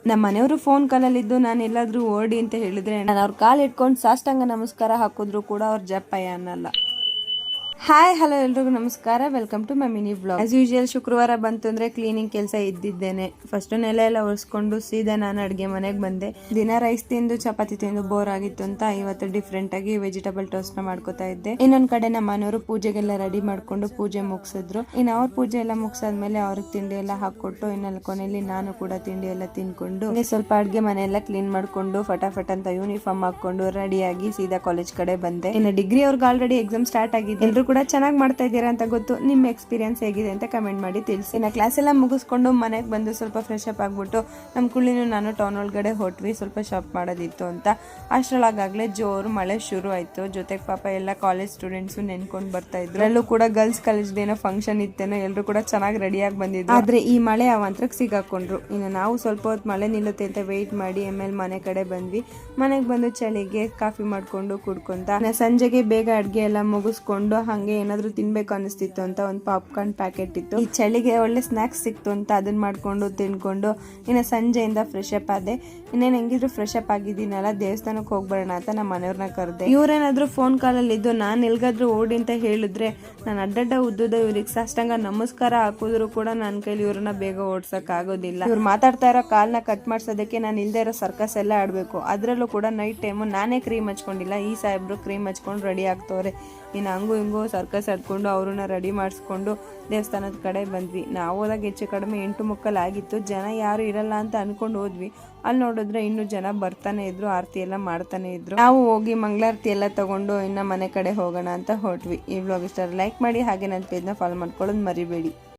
ನಮ್ಮ ಮನೆಯವರು ಫೋನ್ ಕಾಲಲ್ಲಿದ್ದು ನಾನು ಎಲ್ಲಾದ್ರೂ ಓಡಿ ಅಂತ ಹೇಳಿದ್ರೆ ನಾನು ಅವ್ರ ಕಾಲ್ ಇಟ್ಕೊಂಡು ಸಾಷ್ಟಾಂಗ ನಮಸ್ಕಾರ ಹಾಕಿದ್ರು ಕೂಡ ಅವ್ರ ಜಪ್ಪಯ್ಯ ಅನ್ನಲ್ಲ. ಹಾಯ್ ಹಲೋ ಎಲ್ರಿಗೂ ನಮಸ್ಕಾರ, welcome to my mini blog. As usual ಶುಕ್ರವಾರ ಬಂತು ಅಂದ್ರೆ ಕ್ಲೀನಿಂಗ್ ಕೆಲಸ ಇದ್ದಿದ್ದೇನೆ. ಫಸ್ಟ್ ನೆಲ ಎಲ್ಲ ಒರೆಸ್ಕೊಂಡು ಸೀದಾ ನಾನು ಅಡುಗೆ ಮನೆಗೆ ಬಂದೆ. ದಿನ ರೈಸ್ ತಿಂದು ಚಪಾತಿ ತಿಂದು ಬೋರ್ ಆಗಿತ್ತು ಅಂತ ಇವತ್ತು ಡಿಫ್ರೆಂಟ್ ಆಗಿ ವೆಜಿಟೇಬಲ್ ಟೋಸ್ಟ್ ನ ಮಾಡ್ಕೋತಾ ಇದ್ದೆ. ಇನ್ನೊಂದ್ ಕಡೆ ನಮ್ಮ ಮನೆಯವರು ಪೂಜೆಗೆಲ್ಲ ರೆಡಿ ಮಾಡ್ಕೊಂಡು ಪೂಜೆ ಮುಗಿಸಿದ್ರು. ಇನ್ನು ಅವ್ರ ಪೂಜೆ ಎಲ್ಲ ಮುಗಿಸಾದ್ಮೇಲೆ ಅವ್ರಿಗೆ ತಿಂಡಿ ಎಲ್ಲ ಹಾಕೊಟ್ಟು ಇನ್ನಲ್ಲಿ ಕೊನೆಯಲ್ಲಿ ನಾನು ಕೂಡ ತಿಂಡಿ ಎಲ್ಲ ತಿನ್ಕೊಂಡು ಸ್ವಲ್ಪ ಅಡುಗೆ ಮನೆ ಎಲ್ಲ ಕ್ಲೀನ್ ಮಾಡ್ಕೊಂಡು ಫಟಾಫಟ್ ಅಂತ ಯೂನಿಫಾರ್ಮ್ ಹಾಕೊಂಡು ರೆಡಿಯಾಗಿ ಸೀದಾ ಕಾಲೇಜ್ ಕಡೆ ಬಂದೆ. ಇನ್ನು ಡಿಗ್ರಿ ಅವ್ರಿಗೆ ಆಲ್ರೆಡಿ ಎಕ್ಸಾಮ್ ಸ್ಟಾರ್ಟ್ ಆಗಿದೆ. ಎಲ್ರು ಕೂಡ ಚೆನ್ನಾಗಿ ಮಾಡ್ತಾ ಇದ್ದೀರಾ ಅಂತ ಗೊತ್ತು. ನಿಮ್ಮ ಎಕ್ಸ್ಪೀರಿಯನ್ಸ್ ಹೇಗಿದೆ ಅಂತ ಕಮೆಂಟ್ ಮಾಡಿ ತಿಳಿಸಿ. ಇನ್ನು ಕ್ಲಾಸ್ ಎಲ್ಲ ಮುಗಿಸ್ಕೊಂಡು ಮನೆಗೆ ಬಂದು ಸ್ವಲ್ಪ ಫ್ರೆಶ್ ಅಪ್ ಆಗ್ಬಿಟ್ಟು ನಮ್ಮ ಕುಳ್ಳಿನೂ ನಾನು ಟೌನ್ ಒಳಗಡೆ ಹೊಟ್ವಿ ಸ್ವಲ್ಪ ಶಾಪ್ ಮಾಡೋದಿತ್ತು ಅಂತ. ಅಷ್ಟರೊಳಗಾಗಲೇ ಜೋರು ಮಳೆ ಶುರು ಆಯ್ತು. ಜೊತೆಗೆ ಪಾಪ ಎಲ್ಲ ಕಾಲೇಜ್ ಸ್ಟೂಡೆಂಟ್ಸು ನೆನ್ಕೊಂಡು ಬರ್ತಾ ಇದ್ರು. ಎಲ್ಲೂ ಕೂಡ ಗರ್ಲ್ಸ್ ಕಾಲೇಜ್ ಏನೋ ಫಂಕ್ಷನ್ ಇತ್ತೇನೋ, ಎಲ್ಲರೂ ಕೂಡ ಚೆನ್ನಾಗಿ ರೆಡಿಯಾಗಿ ಬಂದಿದ್ರು. ಆದ್ರೆ ಈ ಮಳೆ ಅವಂತ್ರಕ್ಕೆ ಸಿಗಾಕೊಂಡ್ರು. ಇನ್ನು ನಾವು ಸ್ವಲ್ಪ ಹೊತ್ತು ಮಳೆ ನಿಲ್ಲುತ್ತೆ ಅಂತ ವೆಯ್ಟ್ ಮಾಡಿ ಆಮೇಲೆ ಮನೆ ಕಡೆ ಬಂದ್ವಿ. ಮನೆಗೆ ಬಂದು ಚಳಿಗೆ ಕಾಫಿ ಮಾಡ್ಕೊಂಡು ಕುಡ್ಕೊಂತ ಸಂಜೆಗೆ ಬೇಗ ಅಡ್ಗೆ ಎಲ್ಲ ಮುಗಿಸ್ಕೊಂಡು ಹಂಗೆ ಏನಾದ್ರು ತಿನ್ಬೇಕು ಅನಿಸ್ತಿತ್ತು ಅಂತ ಒಂದು ಪಾಪ್ಕಾರ್ನ್ ಪ್ಯಾಕೆಟ್ ಇತ್ತು. ಈ ಚಳಿಗೆ ಒಳ್ಳೆ ಸ್ನಾಕ್ಸ್ ಸಿಕ್ತು ಅಂತ ಅದನ್ನ ಮಾಡ್ಕೊಂಡು ತಿನ್ಕೊಂಡು ಇನ್ನು ಸಂಜೆಯಿಂದ ಫ್ರೆಶ್ ಅಪ್ ಆದೆ. ಇನ್ನೇನು ಹೆಂಗಿದ್ರು ಫ್ರೆಶ್ ಅಪ್ ಆಗಿದ್ದೀನಲ್ಲ, ದೇವಸ್ಥಾನಕ್ಕೆ ಹೋಗ್ಬರೋಣ ಅಂತ ನಮ್ಮ ಮನೆಯವ್ರನ್ನ ಕರೆದೆ. ಇವ್ರೇನಾದ್ರು ಫೋನ್ ಕಾಲಲ್ಲಿ ಇದ್ದು ನಾನು ಎಲ್ಗಾದ್ರೂ ಓಡಿ ಅಂತ ಹೇಳಿದ್ರೆ ನಾನು ಅಡ್ಡಡ್ಡ ಉದ್ದುದ ಇವ್ರಿಗೆ ಸಾಷ್ಟಾಂಗ ನಮಸ್ಕಾರ ಹಾಕಿದ್ರು ಕೂಡ ನನ್ನ ಕೈಲಿ ಇವ್ರನ್ನ ಬೇಗ ಓಡ್ಸಕ್ ಆಗೋದಿಲ್ಲ. ಇವ್ರು ಮಾತಾಡ್ತಾ ಇರೋ ಕಾಲ್ನ ಕಟ್ ಮಾಡ್ಸೋದಕ್ಕೆ ನಾನು ಇಲ್ದೇ ಇರೋ ಸರ್ಕಸ್ ಎಲ್ಲ ಆಡ್ಬೇಕು. ಅದ್ರಲ್ಲೂ ಕೂಡ ನೈಟ್ ಟೈಮು ನಾನೇ ಕ್ರೀಮ್ ಹಚ್ಕೊಂಡಿಲ್ಲ, ಈ ಸಾಹೇಬ್ರು ಕ್ರೀಮ್ ಹಚ್ಕೊಂಡು ರೆಡಿ ಆಗ್ತವ್ರೆ. ಇನ್ನು ಹಂಗೂ ಹಿಂಗೂ ಸರ್ಕಸ್ ಆಡ್ಕೊಂಡು ಅವ್ರನ್ನ ರೆಡಿ ಮಾಡಿಸ್ಕೊಂಡು ದೇವಸ್ಥಾನದ ಕಡೆ ಬಂದ್ವಿ. ನಾವು ಹೋದಾಗ ಹೆಚ್ಚು ಕಡಿಮೆ 8:15 ಆಗಿತ್ತು. ಜನ ಯಾರು ಇರಲ್ಲ ಅಂತ ಅನ್ಕೊಂಡು ಹೋದ್ವಿ. ಅಲ್ಲಿ ನೋಡಿದ್ರೆ ಇನ್ನೂ ಜನ ಬರ್ತಾನೆ ಇದ್ರು, ಆರತಿ ಎಲ್ಲ ಮಾಡ್ತಾನೆ ಇದ್ರು. ನಾವು ಹೋಗಿ ಮಂಗಳಾರತಿ ಎಲ್ಲ ತಗೊಂಡು ಇನ್ನು ಮನೆ ಕಡೆ ಹೋಗೋಣ ಅಂತ ಹೊರಟ್ವಿ. ಈ ವ್ಲಾಗ್ ಇಷ್ಟ ಲೈಕ್ ಮಾಡಿ, ಹಾಗೆ ನನ್ನ ಪೇಜ್ನ ಫಾಲೋ ಮಾಡ್ಕೊಳ್ಳೋದು ಮರಿಬೇಡಿ.